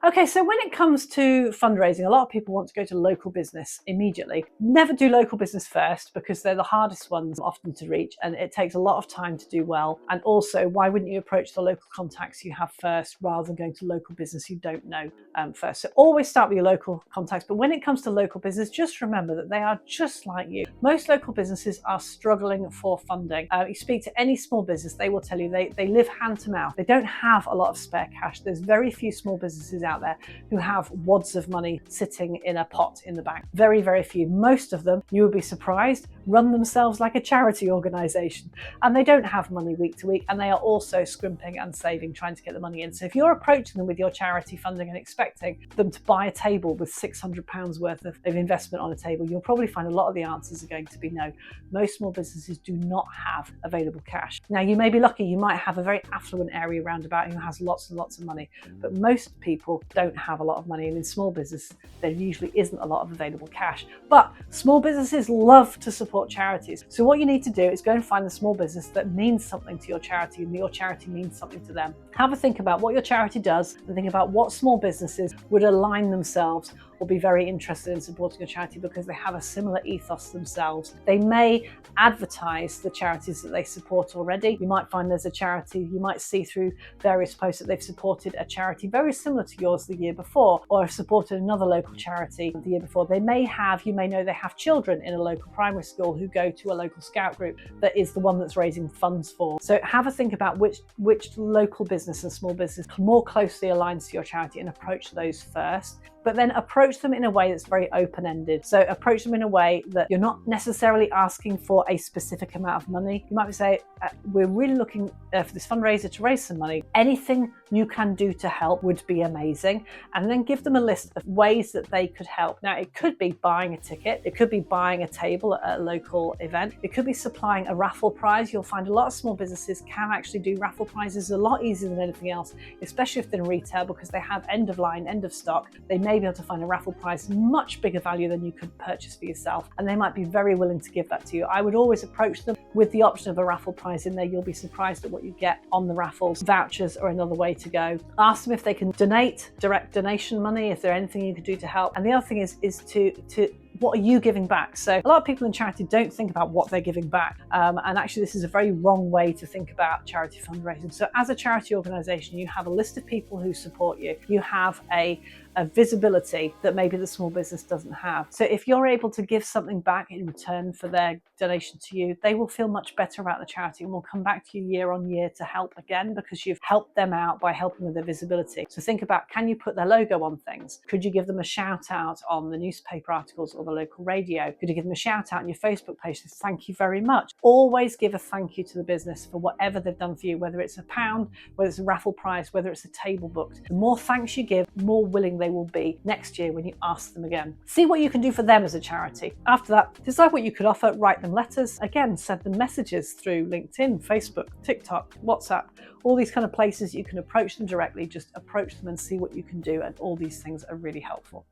Okay, so when it comes to fundraising, a lot of people want to go to local business immediately. Never do local business first because they're the hardest ones often to reach and it takes a lot of time to do well. And also, why wouldn't you approach the local contacts you have first rather than going to local business you don't know first? So always start with your local contacts. But when it comes to local business, just remember that they are just like you. Most local businesses are struggling for funding. You speak to any small business, they will tell you they live hand to mouth. They don't have a lot of spare cash. There's very few small businesses out there who have wads of money sitting in a pot in the bank. Very, very few. Most of them, you would be surprised, run themselves like a charity organisation, and they don't have money week to week, and they are also scrimping and saving, trying to get the money in. So if you're approaching them with your charity funding and expecting them to buy a table with £600 worth of investment on a table, you'll probably find a lot of the answers are going to be no. Most small businesses do not have available cash. Now, you may be lucky, you might have a very affluent area roundabout who has lots and lots of money, but most people don't have a lot of money, and in small business there usually isn't a lot of available cash. But small businesses love to support charities, so what you need to do is go and find the small business that means something to your charity and your charity means something to them. Have a think about what your charity does and think about what small businesses would align themselves or be very interested in supporting a charity because they have a similar ethos themselves. They may advertise the charities that they support already. You might find there's a charity, you might see through various posts that they've supported a charity very similar to yours the year before, or have supported another local charity the year before. They may have, you may know they have children in a local primary school who go to a local scout group that is the one that's raising funds for. So have a think about which local business and small business more closely aligns to your charity and approach those first. But then approach them in a way that's very open-ended. So approach them in a way that you're not necessarily asking for a specific amount of money. You might say, we're really looking for this fundraiser to raise some money. Anything you can do to help would be amazing. And then give them a list of ways that they could help. Now, it could be buying a ticket. It could be buying a table at a local event. It could be supplying a raffle prize. You'll find a lot of small businesses can actually do raffle prizes a lot easier than anything else, especially if they're in retail, because they have end of line, end of stock. They may be able to find a raffle prize much bigger value than you could purchase for yourself, and they might be very willing to give that to you. I would always approach them with the option of a raffle prize in there. You'll be surprised at what you get on the raffles. Vouchers are another way to go. Ask them if they can donate, direct donation money, if there's anything you can do to help. And the other thing is to what are you giving back? So a lot of people in charity don't think about what they're giving back. And actually this is a very wrong way to think about charity fundraising. So as a charity organisation, you have a list of people who support you. You have a visibility that maybe the small business doesn't have. So if you're able to give something back in return for their donation to you, they will feel much better about the charity and will come back to you year on year to help again because you've helped them out by helping with their visibility. So think about, can you put their logo on things? Could you give them a shout out on the newspaper articles or the local radio? Could you give them a shout out on your Facebook page to thank you very much? Always give a thank you to the business for whatever they've done for you, whether it's £1, whether it's a raffle prize, whether it's a table booked. The more thanks you give, the more willing they will be next year when you ask them again. See what you can do for them as a charity. After that, decide what you could offer, write them letters, again, send them messages through LinkedIn, Facebook, TikTok, WhatsApp, all these kind of places you can approach them directly. Just approach them and see what you can do, and all these things are really helpful.